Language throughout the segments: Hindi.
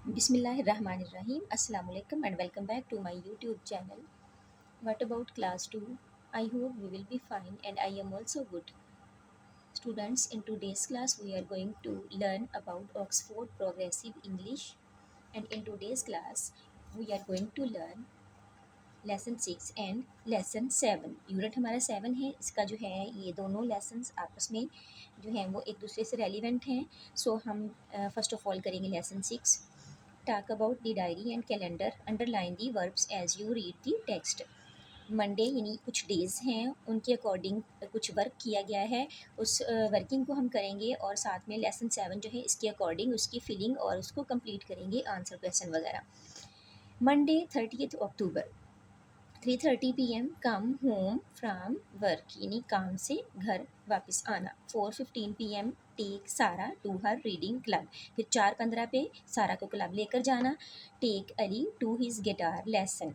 Bismillahirrahmanirrahim. Assalamu alaikum and welcome back to my YouTube channel. What about class 2? I hope we will be fine and I am also good. Students, in today's class we are going to learn about Oxford Progressive English, and in today's class we are going to learn lesson 6 and lesson 7। Unit हमारा 7 है। इसका जो है ये दोनों लेसन्स आपस में जो हैं वो एक दूसरे से रेलिवेंट हैं। सो हम फर्स्ट ऑफ ऑल करेंगे lesson 6। Talk about the diary and calendar, underline the verbs as you read the text. Monday यानी कुछ डेज़ हैं, उनके अकॉर्डिंग कुछ वर्क किया गया है, उस वर्किंग को हम करेंगे और साथ में लेसन 7 जो है इसके अकॉर्डिंग उसकी फिलिंग और उसको कंप्लीट करेंगे, आंसर क्वेश्चन वगैरह। Monday 30 October 3:30 PM come home from work यानी काम से घर वापस आना। 4:15 PM take Sara to her reading club, फिर 4:15 पे सारा को क्लब लेकर जाना। Take Ali to his guitar lesson,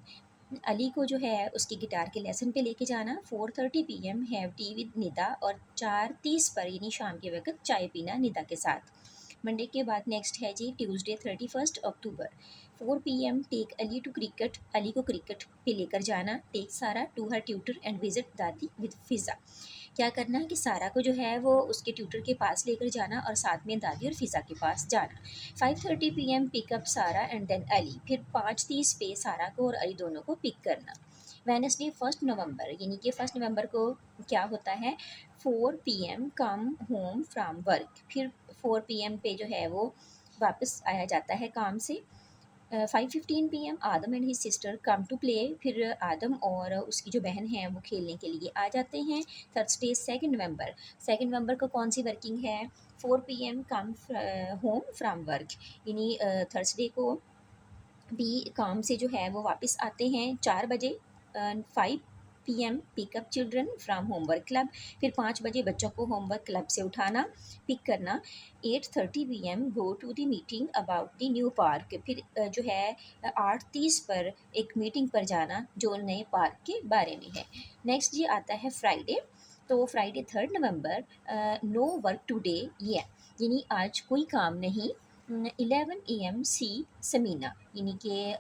Ali को जो है उसकी गिटार के लेसन पे लेके जाना। 4:30 PM have T with Nida, और 4:30 पर यानी शाम के वक्त चाय पीना निदा के साथ। मंडे के बाद नेक्स्ट है G Tuesday 31 October 4 PM take Ali to cricket, Ali को क्रिकेट पे लेकर जाना। Take Sara to her tutor and visit Dadi with Fiza, क्या करना है कि सारा को जो है वो उसके ट्यूटर के पास लेकर जाना और साथ में दादी और फिज़ा के पास जाना। 5:30 PM पिकअप सारा एंड देन अली, फिर 5:30 पे सारा को और अली दोनों को पिक करना। वेडनेसडे 1 नवंबर यानी कि 1 नवंबर को क्या होता है 4 PM come home from work, फिर 4 PM पे जो है वो वापस आया जाता है काम से। 5:15 PM Adam and his sister come to play, फिर आदम और उसकी जो बहन है वो खेलने के लिए आ जाते हैं। थर्सडे 2 नवंबर को कौन सी वर्किंग है 4 PM come home from work, यानी थर्सडे को भी काम से जो है वो वापस आते हैं 4 बजे। 5 PM pickup children from homework club, फिर 5 बजे बच्चों को होमवर्क क्लब से उठाना पिक करना। 8:30 PM go to the meeting about the new park, फिर जो है 8:30 पर एक मीटिंग पर जाना जो नए पार्क के बारे में है। नेक्स्ट जी आता है फ्राइडे, तो फ्राइडे 3 नवंबर नो वर्क टुडे, ये यानी आज कोई काम नहीं। 11 AM सी समीना, यानी कि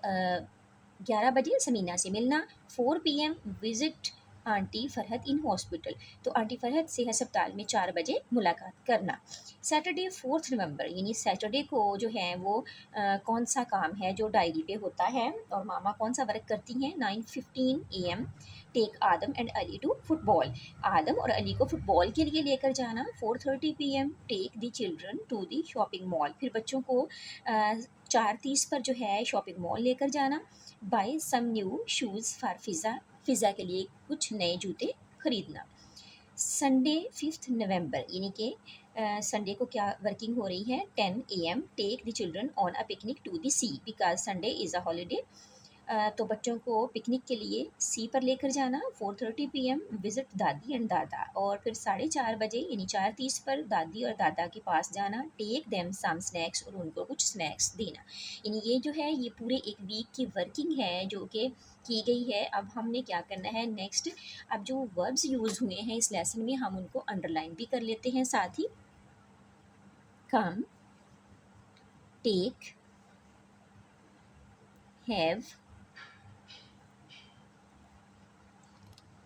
11 बजे समीना से मिलना। 4 PM visit aunty Farhat in hospital, तो आंटी फरहत से अस्पताल में 4 बजे मुलाकात करना। सैटरडे 4 नवंबर यानी सैटरडे को जो है वो कौन सा काम है जो डायरी पे होता है और मामा कौन सा वर्क करती हैं। 9:15 AM take Adam and Ali to football, Adam और अली को फुटबॉल के लिए लेकर जाना। 4:30 PM take the children to the shopping mall, फिर बच्चों को 4:30 पर जो है शॉपिंग मॉल लेकर जाना। Buy some new shoes for Fiza, Fiza के लिए कुछ नए जूते खरीदना। संडे 5 नवंबर यानी कि संडे को क्या वर्किंग हो रही है 10 AM take the children on a picnic to the sea because Sunday is a holiday, तो बच्चों को पिकनिक के लिए सी पर लेकर जाना। 4:30 PM विजिट दादी एंड दादा, और फिर 4:30 बजे यानी 4:30 पर दादी और दादा के पास जाना। टेक देम सम स्नैक्स, और उनको कुछ स्नैक्स देना। यानी ये जो है ये पूरे एक वीक की वर्किंग है जो कि की गई है। अब हमने क्या करना है नेक्स्ट, अब जो वर्ब्स यूज़ हुए हैं इस लेसन में हम उनको अंडरलाइन भी कर लेते हैं साथ ही। Come, take, have,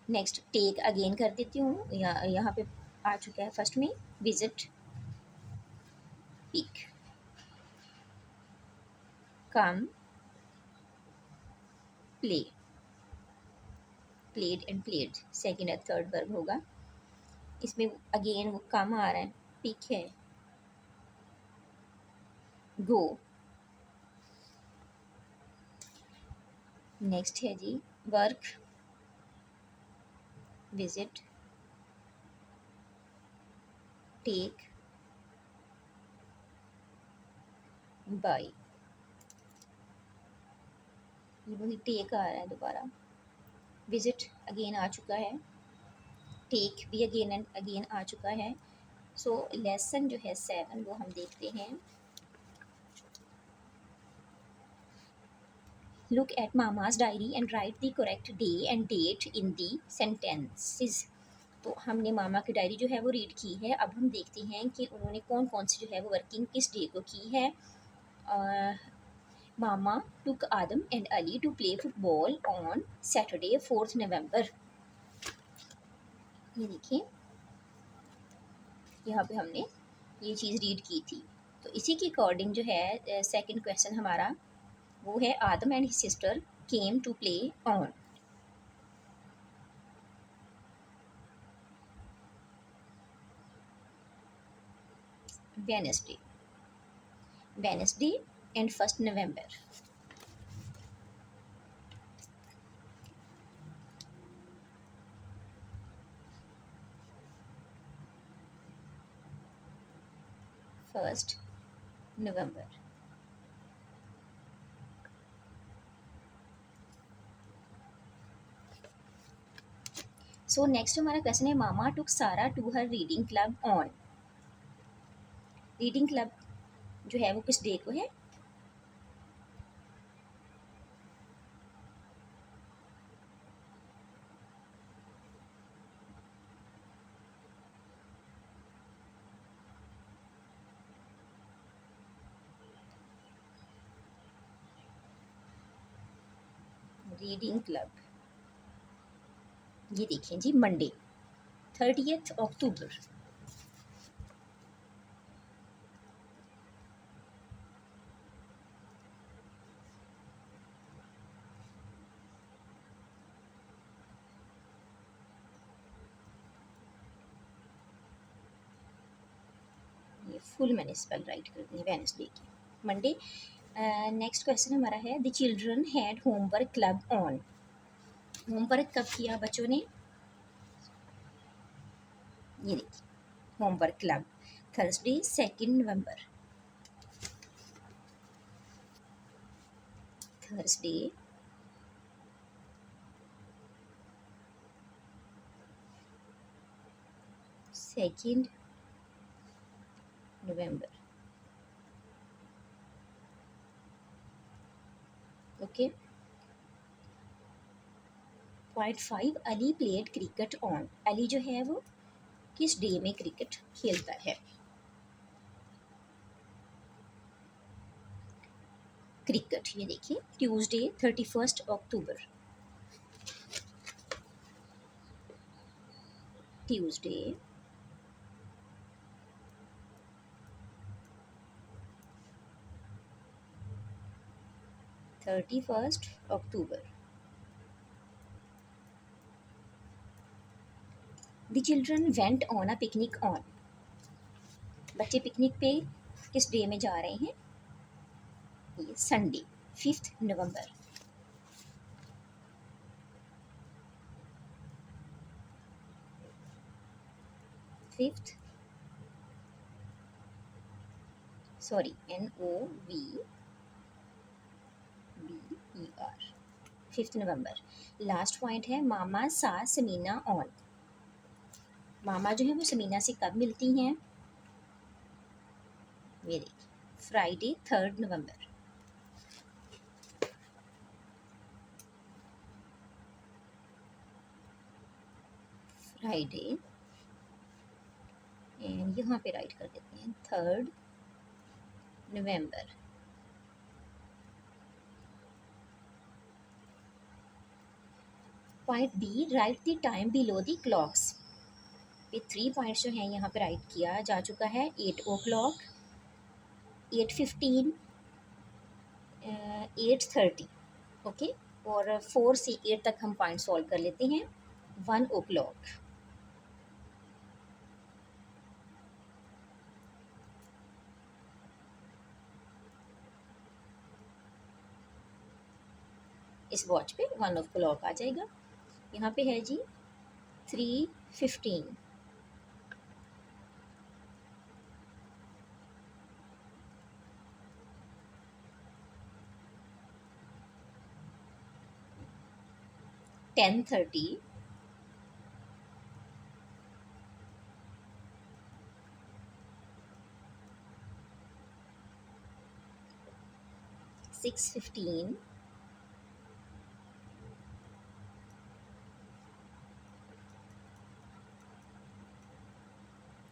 next take again कर देती हूँ, यहाँ पे आ चुका है फर्स्ट में। Visit, pick, come, play, played and played second और थर्ड वर्ब होगा। इसमें अगेन वो कम आ रहा है, पिक है, गो, नेक्स्ट है जी वर्क, विजिट, टेक, बाय, ये वही टेक आ रहा है दोबारा। विजिट अगेन आ चुका है, टेक भी अगेन एंड अगेन आ चुका है। सो लेसन जो है 7 वो हम देखते हैं। Look at mama's diary and write the correct day and date in the sentences, तो हमने मामा की डायरी जो है वो रीड की है। अब हम देखते हैं कि उन्होंने कौन कौन सी जो है वो वर्किंग किस डे को की है। मामा took Adam and Ali to play football on Saturday 4th November. ये देखिए, यहाँ पे हमने ये चीज़ रीड की थी। तो इसी के अकॉर्डिंग जो है सेकंड क्वेश्चन हमारा वो है Adam and his sister came to play on Wednesday and 1st November. First November. So next हमारा क्वेश्चन है mama took Sara to her reading club on. Reading club जो है वो किस डे को है? रीडिंग क्लब, ये देखिए जी, मंडे 30th अक्टूबर। ये फुल मैंने स्पेल राइट कर दी वेडनेसडे की, मंडे। नेक्स्ट क्वेश्चन हमारा है the children had homework club on. Homework कब किया बच्चों ने? ये देखिए homework club Thursday 2nd November। Thursday 2nd November। Okay. Point 5 Ali played cricket on. Ali जो है वो किस डे में क्रिकेट खेलता है? क्रिकेट, ये देखिए Tuesday 31st October. Tuesday 31st October. The children went on a picnic on. बच्चे पिकनिक पे किस डे में जा रहे हैं? ये Sunday 5th November। 5th, sorry NOVEBER 5th November। Last point है मामा सा समीना ऑन। मामा जो है वो समीना से कब मिलती हैं? ये देखिए Friday 3rd November। Friday, and यहाँ पे राइट कर देते हैं 3rd November। Point B write the time below the clocks. ये 3 पॉइंट्स जो हैं यहाँ पे राइट किया जा चुका है। 8 o'clock, 8:15, 8:30। ओके, और 4 से 8 तक हम पॉइंट सॉल्व कर लेते हैं। 1 o'clock, इस वॉच पे 1 o'clock आ जाएगा। यहाँ पे है जी 3:15, 10:30, 6:15,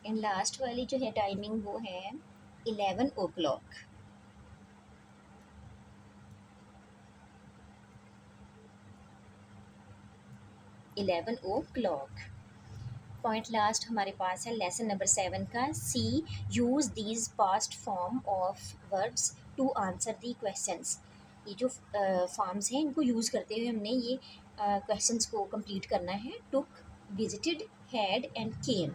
एंड लास्ट वाली जो है टाइमिंग वो है 11 o'clock। 11 o'clock। पॉइंट लास्ट हमारे पास है लेसन नंबर 7 का। See use these past form of words to answer the questions. ये जो फॉर्म्स हैं इनको यूज़ करते हुए हमने ये क्वेश्चंस को कंप्लीट करना है। टुक, विजिटेड, हैड एंड केम।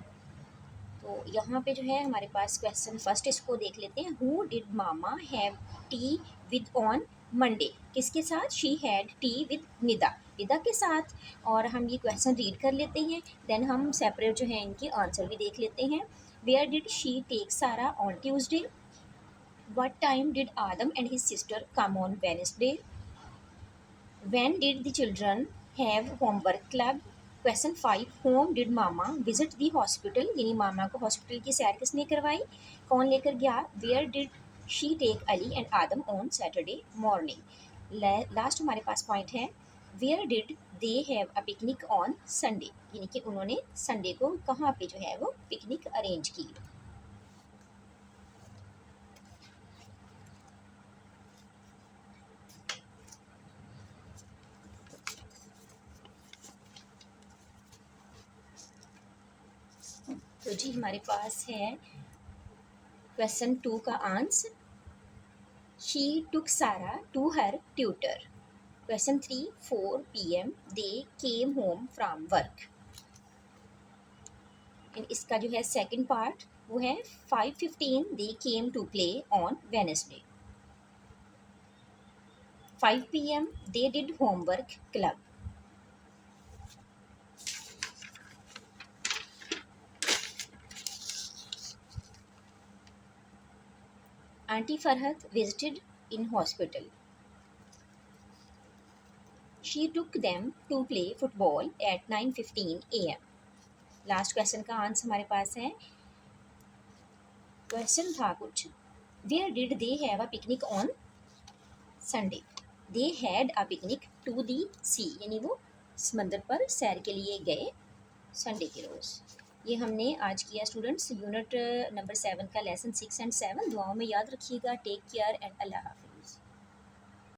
तो यहाँ पे जो है हमारे पास क्वेश्चन फर्स्ट इसको देख लेते हैं। Who did mama have T with on Monday? किसके साथ? She had T with Nida, Nida के साथ। और हम ये क्वेश्चन रीड कर लेते हैं, देन हम सेपरेट जो है इनके आंसर भी देख लेते हैं। वेयर डिड शी टेक सारा on Tuesday? What time did Adam and his sister come on Wednesday? When did the children have homework club? Question 5, home did mama visit the hospital? यानी मामा को हॉस्पिटल की सैर किसने करवाई, कौन लेकर गया? Where did she take Ali and Adam on Saturday morning? Last हमारे पास पॉइंट है, where did they have a picnic on Sunday? यानी कि उन्होंने संडे को कहाँ पे जो है वो पिकनिक अरेंज की। तो जी हमारे पास है क्वेश्चन 2 का answer. She took Sara to her tutor. Question 3, 4 PM they came home from work. इसका जो है सेकंड पार्ट वो है 5:15 they came to play on Wednesday. 5 PM they did homework club. Aunty Farhat visited in hospital. She took them to play football at 9:15 AM। Last question का आंसर हमारे पास है, क्वेश्चन था कुछ, where did they have a picnic on Sunday? They had a picnic to the सी, यानी वो समंदर पर सैर के लिए गए संडे के रोज़। ये हमने आज किया स्टूडेंट्स यूनिट नंबर 7 का लेसन 6 एंड 7। दुआओं में याद रखिएगा। टेक केयर एंड अल्लाह हाफिज़।